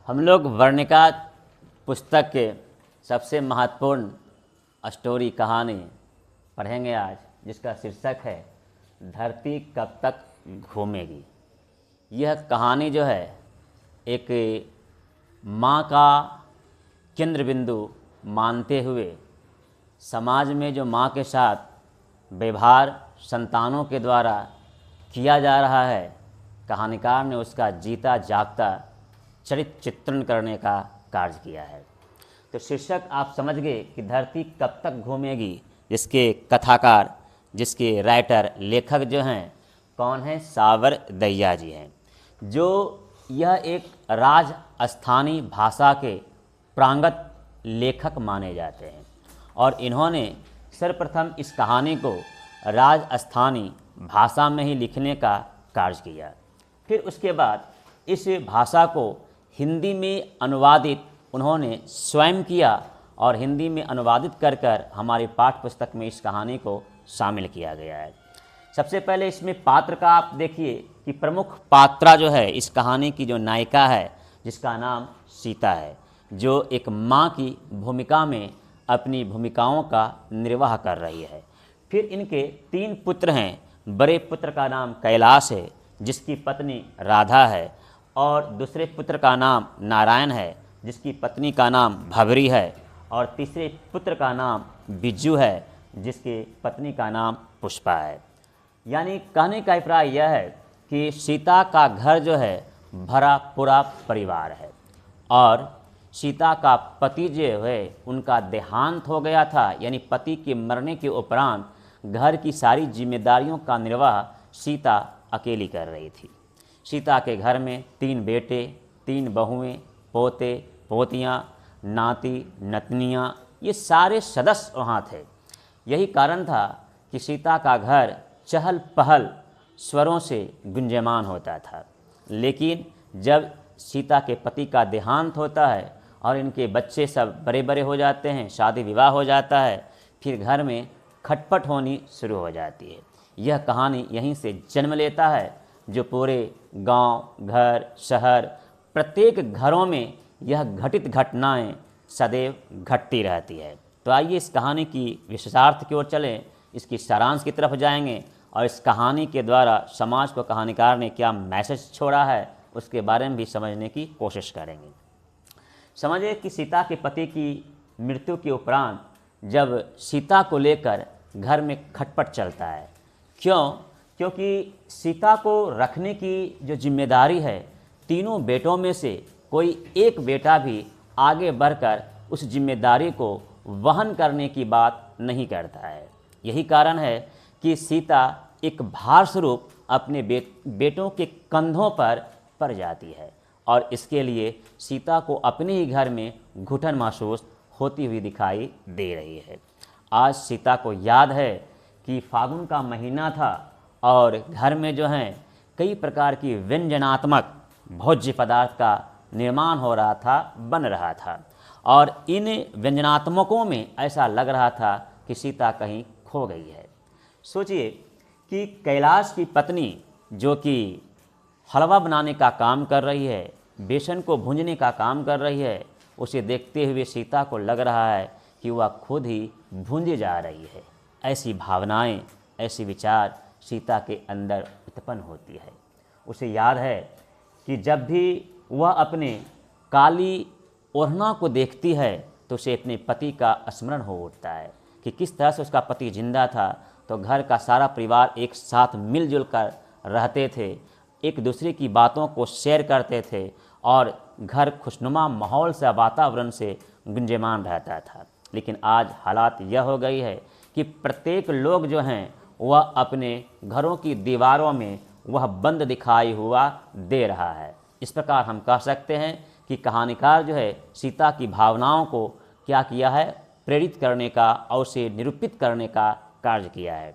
हम लोग वर्णिका पुस्तक के सबसे महत्वपूर्ण स्टोरी कहानी पढ़ेंगे आज, जिसका शीर्षक है धरती कब तक घूमेगी। यह कहानी जो है एक माँ का केंद्र बिंदु मानते हुए समाज में जो माँ के साथ व्यवहार संतानों के द्वारा किया जा रहा है, कहानीकार ने उसका जीता जागता चरित्र चित्रण करने का कार्य किया है। तो शीर्षक आप समझ गए कि धरती कब तक घूमेगी, जिसके कथाकार, जिसके राइटर, लेखक जो हैं कौन हैं? सावर दहिया जी हैं, जो यह एक राजस्थानी भाषा के प्रांगत लेखक माने जाते हैं। और इन्होंने सर्वप्रथम इस कहानी को राजस्थानी भाषा में ही लिखने का कार्य किया। फिर उसके बाद इस भाषा को हिंदी में अनुवादित उन्होंने स्वयं किया और हिंदी में अनुवादित कर कर हमारी पाठ्य पुस्तक में इस कहानी को शामिल किया गया है। सबसे पहले इसमें पात्र का आप देखिए कि प्रमुख पात्रा जो है इस कहानी की, जो नायिका है, जिसका नाम सीता है, जो एक माँ की भूमिका में अपनी भूमिकाओं का निर्वाह कर रही है। फिर इनके 3 पुत्र हैं। बड़े पुत्र का नाम कैलाश है, जिसकी पत्नी राधा है, और दूसरे पुत्र का नाम नारायण है, जिसकी पत्नी का नाम भवरी है, और तीसरे पुत्र का नाम बिज्जू है, जिसकी पत्नी का पुष्पा है। यानी कहने का अभिप्राय यह है कि सीता का घर जो है भरा पूरा परिवार है, और सीता का पति जो है उनका देहांत हो गया था। यानी पति के मरने के उपरांत घर की सारी जिम्मेदारियों का निर्वाह सीता अकेली कर रही थी। सीता के घर में 3 बेटे, 3 बहुएं, पोते पोतियाँ, नाती नतनियाँ, ये सारे सदस्य वहाँ थे। यही कारण था कि सीता का घर चहल पहल स्वरों से गुंजयमान होता था। लेकिन जब सीता के पति का देहांत होता है और इनके बच्चे सब बड़े बड़े हो जाते हैं, शादी विवाह हो जाता है, फिर घर में खटपट होनी शुरू हो जाती है। यह कहानी यहीं से जन्म लेता है, जो पूरे गांव, घर, शहर, प्रत्येक घरों में यह घटित घटनाएं सदैव घटती रहती है। तो आइए इस कहानी की विशेषार्थ की ओर चलें, इसकी सारांश की तरफ जाएंगे और इस कहानी के द्वारा समाज को कहानीकार ने क्या मैसेज छोड़ा है उसके बारे में भी समझने की कोशिश करेंगे। समझिए कि सीता के पति की मृत्यु के उपरांत जब सीता को लेकर घर में खटपट चलता है। क्योंकि सीता को रखने की जो जिम्मेदारी है, तीनों बेटों में से कोई एक बेटा भी आगे बढ़कर उस जिम्मेदारी को वहन करने की बात नहीं करता है। यही कारण है कि सीता एक भार स्वरूप अपने बेटों के कंधों पर पड़ जाती है, और इसके लिए सीता को अपने ही घर में घुटन महसूस होती हुई दिखाई दे रही है। आज सीता को याद है कि फागुन का महीना था और घर में जो हैं कई प्रकार की व्यंजनात्मक भोज्य पदार्थ का निर्माण हो रहा था, बन रहा था, और इन व्यंजनात्मकों में ऐसा लग रहा था कि सीता कहीं खो गई है। सोचिए कि कैलाश की पत्नी, जो कि हलवा बनाने का काम कर रही है, बेसन को भूंजने का काम कर रही है, उसे देखते हुए सीता को लग रहा है कि वह खुद ही भूंजे जा रही है। ऐसी भावनाएं, ऐसे विचार सीता के अंदर उत्पन्न होती है। उसे याद है कि जब भी वह अपने काली ओढ़ना को देखती है तो उसे अपने पति का स्मरण हो उठता है कि किस तरह से उसका पति जिंदा था तो घर का सारा परिवार एक साथ मिलजुल कर रहते थे, एक दूसरे की बातों को शेयर करते थे, और घर खुशनुमा माहौल से, वातावरण से गुंजयमान रहता था। लेकिन आज हालात यह हो गई है कि प्रत्येक लोग जो हैं वह अपने घरों की दीवारों में वह बंद दिखाई हुआ दे रहा है। इस प्रकार हम कह सकते हैं कि कहानीकार जो है सीता की भावनाओं को क्या किया है, प्रेरित करने का और उसे निरूपित करने का कार्य किया है।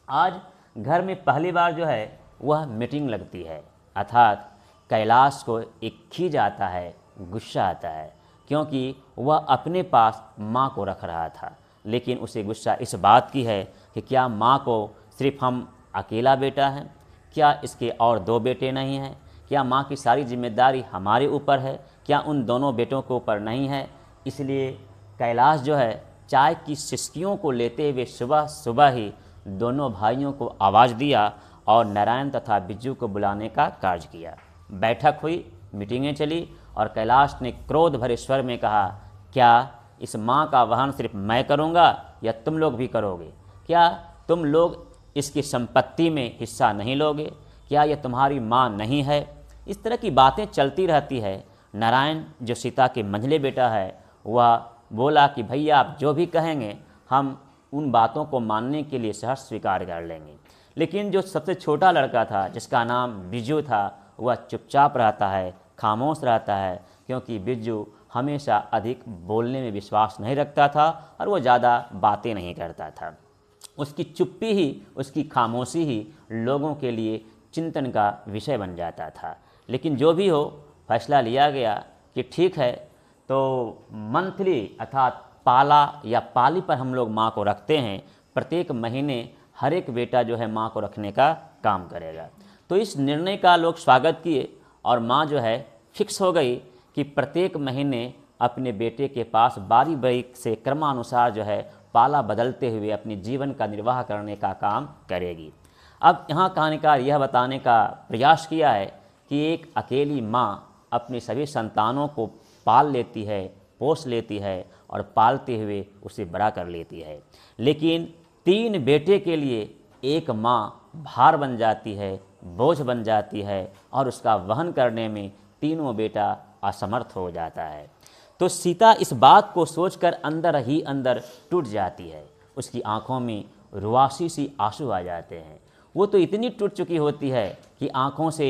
आज घर में पहली बार जो है वह मीटिंग लगती है, अर्थात कैलाश को एक खींच आता है, गुस्सा आता है, क्योंकि वह अपने पास माँ को रख रहा था। लेकिन उसे गुस्सा इस बात की है कि क्या माँ को सिर्फ हम अकेला बेटा हैं? क्या इसके और 2 बेटे नहीं हैं? क्या माँ की सारी जिम्मेदारी हमारे ऊपर है? क्या उन दोनों बेटों के ऊपर नहीं है? इसलिए कैलाश जो है चाय की सिसकियों को लेते हुए सुबह सुबह ही दोनों भाइयों को आवाज़ दिया और नारायण तथा बिज्जू को बुलाने का कार्य किया। बैठक हुई, मीटिंगें चली और कैलाश ने क्रोध भरे स्वर में कहा, क्या इस माँ का वहन सिर्फ मैं करूँगा या तुम लोग भी करोगे? क्या तुम लोग इसकी संपत्ति में हिस्सा नहीं लोगे? क्या यह तुम्हारी माँ नहीं है? इस तरह की बातें चलती रहती है। नारायण जो सीता के मंझले बेटा है वह बोला कि भैया आप जो भी कहेंगे हम उन बातों को मानने के लिए सहर्ष स्वीकार कर लेंगे। लेकिन जो सबसे छोटा लड़का था जिसका नाम बिज्जू था वह चुपचाप रहता है, खामोश रहता है, क्योंकि बिज्जू हमेशा अधिक बोलने में विश्वास नहीं रखता था और वो ज़्यादा बातें नहीं करता था। उसकी चुप्पी ही, उसकी खामोशी ही लोगों के लिए चिंतन का विषय बन जाता था। लेकिन जो भी हो, फैसला लिया गया कि ठीक है, तो मंथली अर्थात पाला या पाली पर हम लोग माँ को रखते हैं। प्रत्येक महीने हर एक बेटा जो है माँ को रखने का काम करेगा। तो इस निर्णय का लोग स्वागत किए और माँ जो है फिक्स हो गई कि प्रत्येक महीने अपने बेटे के पास बारी बारी से क्रमानुसार जो है पाला बदलते हुए अपने जीवन का निर्वाह करने का काम करेगी। अब यहाँ कहानीकार यह बताने का प्रयास किया है कि एक अकेली माँ अपने सभी संतानों को पाल लेती है, पोस लेती है और पालते हुए उसे बड़ा कर लेती है। लेकिन 3 बेटे के लिए एक माँ भार बन जाती है, बोझ बन जाती है और उसका वहन करने में तीनों बेटा असमर्थ हो जाता है। तो सीता इस बात को सोचकर अंदर ही अंदर टूट जाती है। उसकी आंखों में रुआसी सी आंसू आ जाते हैं। वो तो इतनी टूट चुकी होती है कि आंखों से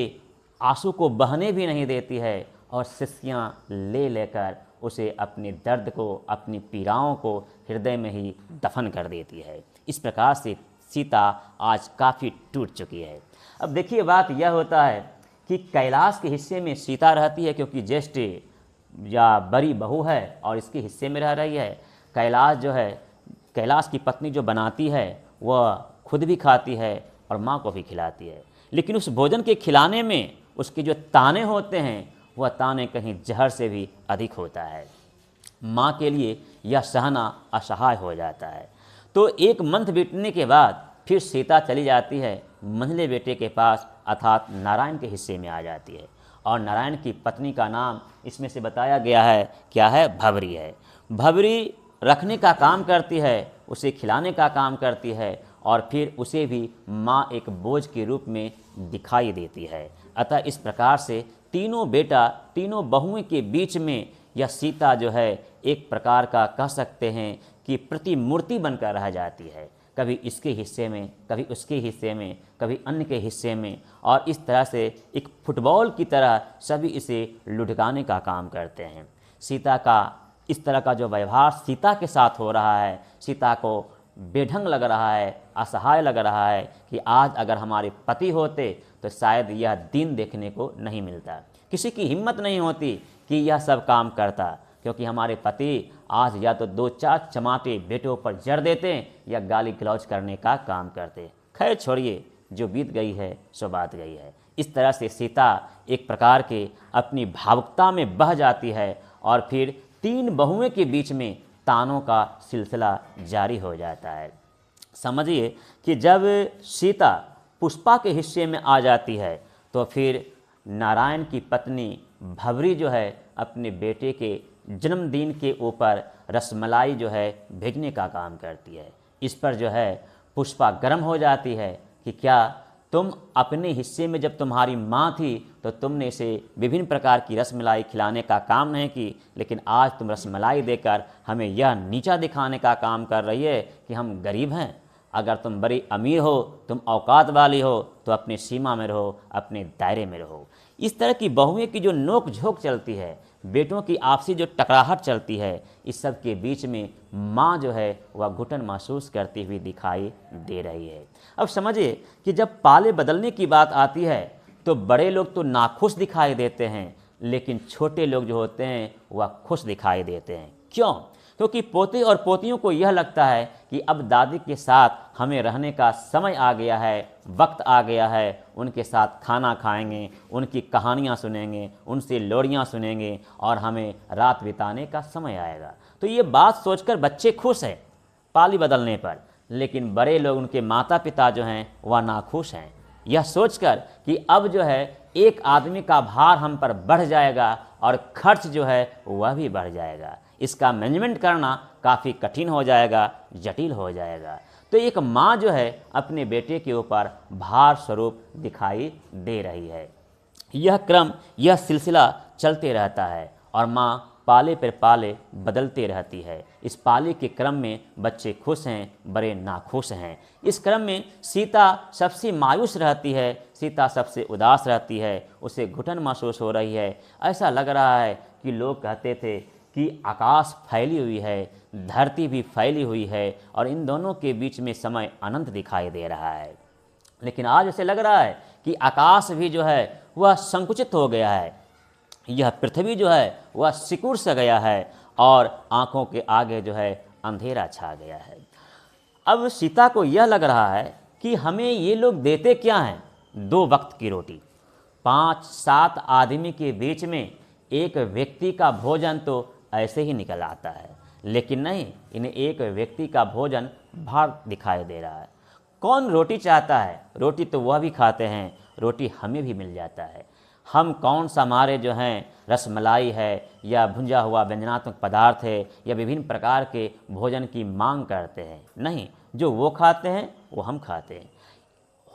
आंसू को बहने भी नहीं देती है और सिसकियाँ ले लेकर उसे अपने दर्द को, अपनी पीड़ाओं को हृदय में ही दफन कर देती है। इस प्रकार से सीता आज काफ़ी टूट चुकी है। अब देखिए, बात यह होता है कि कैलाश के हिस्से में सीता रहती है क्योंकि ज्येष्ठ या बड़ी बहू है और इसके हिस्से में रह रही है। कैलाश जो है, कैलाश की पत्नी जो बनाती है वह खुद भी खाती है और माँ को भी खिलाती है। लेकिन उस भोजन के खिलाने में उसके जो ताने होते हैं वह ताने कहीं जहर से भी अधिक होता है। माँ के लिए यह सहना असहाय हो जाता है। तो एक मंथ बीतने के बाद फिर सीता चली जाती है मंझले बेटे के पास अर्थात नारायण के हिस्से में आ जाती है। और नारायण की पत्नी का नाम इसमें से बताया गया है, क्या है? भवरी है। भवरी रखने का काम करती है, उसे खिलाने का काम करती है और फिर उसे भी माँ एक बोझ के रूप में दिखाई देती है। अतः इस प्रकार से तीनों बेटा, तीनों बहुओं के बीच में यह सीता जो है एक प्रकार का कह सकते हैं कि प्रतिमूर्ति बनकर रह जाती है। कभी इसके हिस्से में, कभी उसके हिस्से में, कभी अन्य के हिस्से में, और इस तरह से एक फुटबॉल की तरह सभी इसे लुढ़काने का काम करते हैं। सीता का इस तरह का जो व्यवहार सीता के साथ हो रहा है, सीता को बेढंग लग रहा है, असहाय लग रहा है कि आज अगर हमारे पति होते तो शायद यह दिन देखने को नहीं मिलता। किसी की हिम्मत नहीं होती कि यह सब काम करता, क्योंकि हमारे पति आज या तो 2-4 चमाटे बेटों पर जड़ देते या गाली गलौज करने का काम करते। खैर छोड़िए, जो बीत गई है सो बात गई है। इस तरह से सीता एक प्रकार के अपनी भावुकता में बह जाती है और फिर 3 बहुओं के बीच में तानों का सिलसिला जारी हो जाता है। समझिए कि जब सीता पुष्पा के हिस्से में आ जाती है तो फिर नारायण की पत्नी भवरी जो है अपने बेटे के जन्मदिन के ऊपर रसमलाई जो है भेजने का काम करती है। इस पर जो है पुष्पा गर्म हो जाती है कि क्या तुम अपने हिस्से में जब तुम्हारी माँ थी तो तुमने इसे विभिन्न प्रकार की रसमलाई खिलाने का काम नहीं की, लेकिन आज तुम रसमलाई देकर हमें यह नीचा दिखाने का काम कर रही है कि हम गरीब हैं। अगर तुम बड़ी अमीर हो, तुम औकात वाली हो तो अपनी सीमा में रहो, अपने दायरे में रहो। इस तरह की बहुएं की जो नोक झोंक चलती है, बेटों की आपसी जो टकराहट चलती है, इस सब के बीच में माँ जो है वह घुटन महसूस करती हुई दिखाई दे रही है। अब समझिए कि जब पाले बदलने की बात आती है तो बड़े लोग तो नाखुश दिखाई देते हैं, लेकिन छोटे लोग जो होते हैं वह खुश दिखाई देते हैं। क्यों? क्योंकि पोते और पोतियों को यह लगता है कि अब दादी के साथ हमें रहने का समय आ गया है, वक्त आ गया है, उनके साथ खाना खाएंगे, उनकी कहानियाँ सुनेंगे, उनसे लोरियाँ सुनेंगे और हमें रात बिताने का समय आएगा। तो ये बात सोचकर बच्चे खुश हैं पाली बदलने पर, लेकिन बड़े लोग, उनके माता पिता जो हैं वह नाखुश हैं, यह सोचकर कि अब जो है एक आदमी का भार हम पर बढ़ जाएगा और खर्च जो है वह भी बढ़ जाएगा, इसका मैनेजमेंट करना काफ़ी कठिन हो जाएगा, जटिल हो जाएगा। तो एक माँ जो है अपने बेटे के ऊपर भार स्वरूप दिखाई दे रही है। यह क्रम, यह सिलसिला चलते रहता है और माँ पाले पर पाले बदलते रहती है। इस पाले के क्रम में बच्चे खुश हैं, बड़े नाखुश हैं। इस क्रम में सीता सबसे मायूस रहती है, सीता सबसे उदास रहती है, उसे घुटन महसूस हो रही है। ऐसा लग रहा है कि लोग कहते थे कि आकाश फैली हुई है, धरती भी फैली हुई है और इन दोनों के बीच में समय अनंत दिखाई दे रहा है। लेकिन आज ऐसे लग रहा है कि आकाश भी जो है वह संकुचित हो गया है, यह पृथ्वी जो है वह सिकुड़ सा गया है और आँखों के आगे जो है अंधेरा छा गया है। अब सीता को यह लग रहा है कि हमें ये लोग देते क्या हैं, 2 वक्त की रोटी। 5-7 आदमी के बीच में एक व्यक्ति का भोजन तो ऐसे ही निकल आता है, लेकिन नहीं, इन्हें एक व्यक्ति का भोजन भार दिखाई दे रहा है। कौन रोटी चाहता है? रोटी तो वह भी खाते हैं, रोटी हमें भी मिल जाता है। हम कौन सा हमारे जो हैं रसमलाई है या भुंजा हुआ व्यंजनात्मक पदार्थ है या विभिन्न प्रकार के भोजन की मांग करते हैं? नहीं, जो वो खाते हैं वो हम खाते हैं।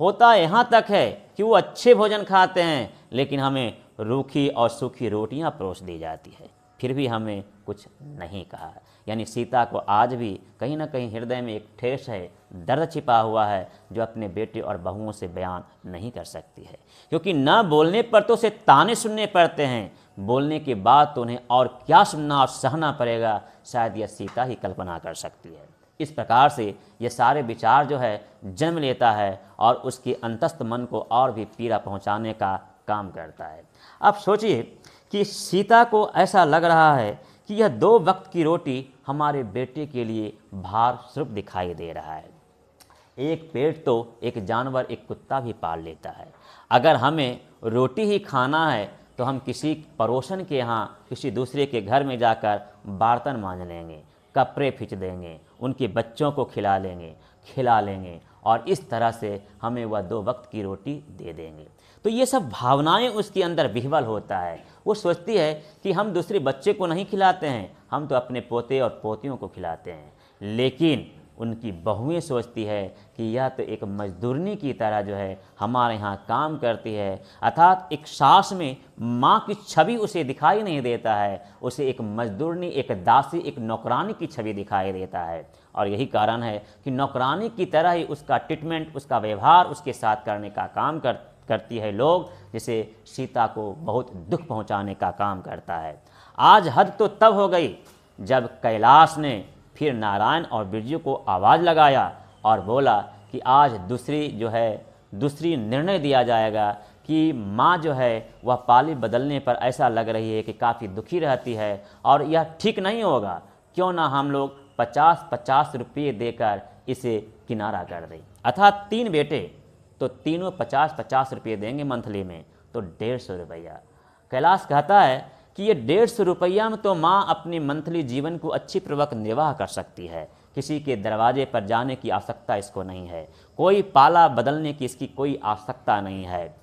होता यहाँ तक है कि वो अच्छे भोजन खाते हैं, लेकिन हमें रूखी और सूखी रोटियाँ परोस दी जाती है, फिर भी हमें कुछ नहीं कहा। यानी सीता को आज भी कहीं ना कहीं हृदय में एक ठेस है, दर्द छिपा हुआ है, जो अपने बेटे और बहुओं से बयान नहीं कर सकती है, क्योंकि न बोलने पर तो उसे ताने सुनने पड़ते हैं, बोलने के बाद तो उन्हें और क्या सुनना और सहना पड़ेगा, शायद यह सीता ही कल्पना कर सकती है। इस प्रकार से ये सारे विचार जो है जन्म लेता है और उसके अंतस्थ मन को और भी पीड़ा पहुंचाने का काम करता है। अब सोचिए कि सीता को ऐसा लग रहा है कि यह 2 वक्त की रोटी हमारे बेटे के लिए भार स्वरूप दिखाई दे रहा है। एक पेट तो एक जानवर, एक कुत्ता भी पाल लेता है। अगर हमें रोटी ही खाना है तो हम किसी पड़ोसन के यहाँ, किसी दूसरे के घर में जाकर बर्तन मांज लेंगे, कपड़े खींच देंगे, उनके बच्चों को खिला लेंगे और इस तरह से हमें वह 2 वक्त की रोटी दे देंगे। तो ये सब भावनाएं उसके अंदर विह्वल होता है। वो सोचती है कि हम दूसरे बच्चे को नहीं खिलाते हैं, हम तो अपने पोते और पोतियों को खिलाते हैं। लेकिन उनकी बहुएं सोचती है कि यह तो एक मजदूरनी की तरह जो है हमारे यहाँ काम करती है, अर्थात एक सास में माँ की छवि उसे दिखाई नहीं देता है, उसे एक मजदूरनी, एक दासी, एक नौकरानी की छवि दिखाई देता है। और यही कारण है कि नौकरानी की तरह ही उसका ट्रीटमेंट, उसका व्यवहार उसके साथ करने का काम करती है लोग, जिसे सीता को बहुत दुख पहुँचाने का काम करता है। आज हद तो तब हो गई जब कैलाश ने फिर नारायण और बिरजू को आवाज़ लगाया और बोला कि आज दूसरी निर्णय दिया जाएगा कि माँ जो है वह पाली बदलने पर ऐसा लग रही है कि काफ़ी दुखी रहती है और यह ठीक नहीं होगा, क्यों ना हम लोग 50-50 रुपये देकर इसे किनारा कर दें। अर्थात 3 बेटे तो तीनों 50-50 रुपये देंगे मंथली में, तो 150 रुपया। कैलाश कहता है कि ये 150 रुपया में तो माँ अपने मंथली जीवन को अच्छी पूर्वक निर्वाह कर सकती है, किसी के दरवाजे पर जाने की आवश्यकता इसको नहीं है, कोई पाला बदलने की इसकी कोई आवश्यकता नहीं है,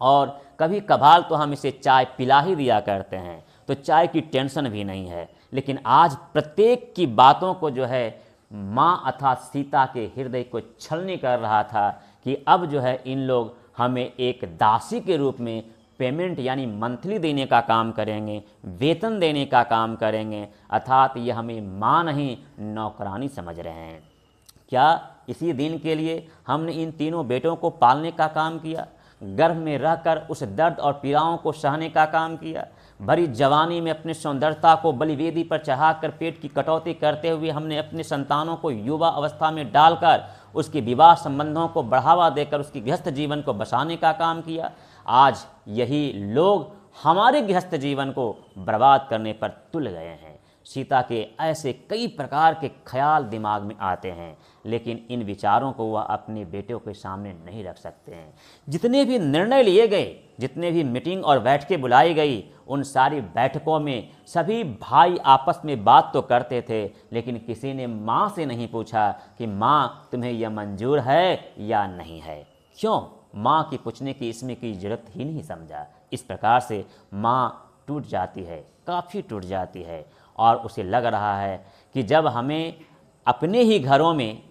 और कभी कभार तो हम इसे चाय पिला ही दिया करते हैं, तो चाय की टेंशन भी नहीं है। लेकिन आज प्रत्येक की बातों को जो है माँ अर्थात सीता के हृदय को छलनी कर रहा था कि अब जो है इन लोग हमें एक दासी के रूप में पेमेंट यानी मंथली देने का काम करेंगे, वेतन देने का काम करेंगे, अर्थात ये हमें माँ नहीं नौकरानी समझ रहे हैं। क्या इसी दिन के लिए हमने इन तीनों बेटों को पालने का काम किया, गर्भ में रहकर उस दर्द और पीड़ाओं को सहने का काम किया, भरी जवानी में अपनी सौंदर्यता को बलिवेदी पर चढ़ाकर पेट की कटौती करते हुए हमने अपने संतानों को युवा अवस्था में डालकर उसके विवाह संबंधों को बढ़ावा देकर उसकी गृहस्थ जीवन को बसाने का काम किया। आज यही लोग हमारे गृहस्थ जीवन को बर्बाद करने पर तुल गए हैं। सीता के ऐसे कई प्रकार के ख्याल दिमाग में आते हैं, लेकिन इन विचारों को वह अपने बेटों के सामने नहीं रख सकते हैं। जितने भी निर्णय लिए गए, जितने भी मीटिंग और बैठकें बुलाई गई, उन सारी बैठकों में सभी भाई आपस में बात तो करते थे, लेकिन किसी ने माँ से नहीं पूछा कि माँ तुम्हें यह मंजूर है या नहीं है। क्यों? माँ की पूछने की इसमें कोई ज़रूरत ही नहीं समझा। इस प्रकार से माँ टूट जाती है, काफ़ी टूट जाती है, और उसे लग रहा है कि जब हमें अपने ही घरों में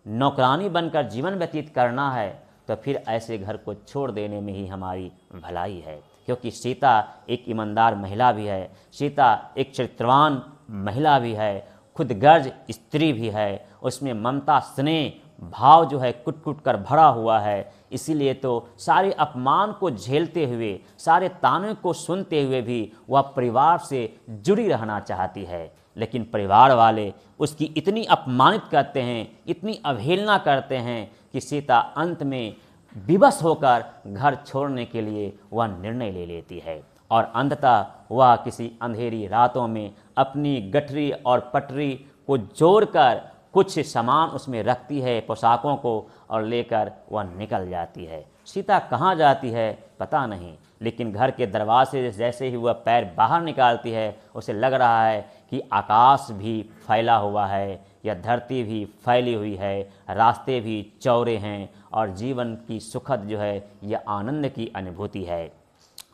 नौकरानी बनकर जीवन व्यतीत करना है तो फिर ऐसे घर को छोड़ देने में ही हमारी भलाई है। क्योंकि सीता एक ईमानदार महिला भी है, सीता एक चरित्रवान महिला भी है, खुद गर्ज स्त्री भी है, उसमें ममता स्नेह भाव जो है कुट कुट कर भरा हुआ है। इसीलिए तो सारे अपमान को झेलते हुए, सारे ताने को सुनते हुए भी वह परिवार से जुड़ी रहना चाहती है, लेकिन परिवार वाले उसकी इतनी अपमानित करते हैं, इतनी अवहेलना करते हैं कि सीता अंत में विवश होकर घर छोड़ने के लिए वह निर्णय ले लेती है, और अंततः वह किसी अंधेरी रातों में अपनी गठरी और पटरी को जोड़कर कुछ सामान उसमें रखती है, पोशाकों को, और लेकर वह निकल जाती है। सीता कहाँ जाती है पता नहीं, लेकिन घर के दरवाजे से जैसे ही वह पैर बाहर निकालती है, उसे लग रहा है कि आकाश भी फैला हुआ है, यह धरती भी फैली हुई है, रास्ते भी चौड़े हैं, और जीवन की सुखद जो है यह आनंद की अनुभूति है।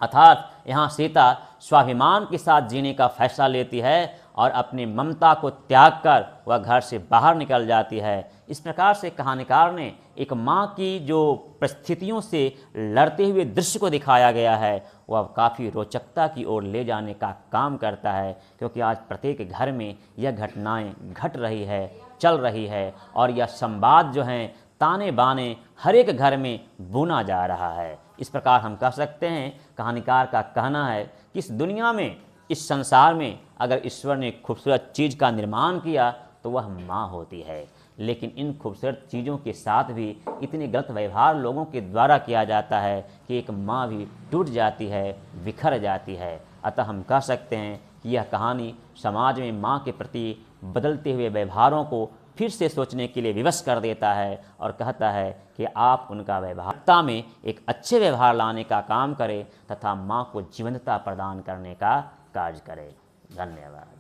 अर्थात यहाँ सीता स्वाभिमान के साथ जीने का फैसला लेती है और अपनी ममता को त्याग कर वह घर से बाहर निकल जाती है। इस प्रकार से कहानीकार ने एक माँ की जो परिस्थितियों से लड़ते हुए दृश्य को दिखाया गया है वह काफ़ी रोचकता की ओर ले जाने का काम करता है, क्योंकि आज प्रत्येक घर में यह घटनाएं घट रही है, चल रही है, और यह संवाद जो हैं ताने बाने हर एक घर में बुना जा रहा है। इस प्रकार हम कह सकते हैं, कहानीकार का कहना है कि इस दुनिया में, इस संसार में अगर ईश्वर ने खूबसूरत चीज़ का निर्माण किया तो वह माँ होती है, लेकिन इन खूबसूरत चीज़ों के साथ भी इतने गलत व्यवहार लोगों के द्वारा किया जाता है कि एक माँ भी टूट जाती है, बिखर जाती है। अतः हम कह सकते हैं कि यह कहानी समाज में माँ के प्रति बदलते हुए व्यवहारों को फिर से सोचने के लिए विवश कर देता है, और कहता है कि आप उनका व्यवहारता में एक अच्छे व्यवहार लाने का काम करें तथा माँ को जीवंतता प्रदान करने का कार्य करें। धन्यवाद।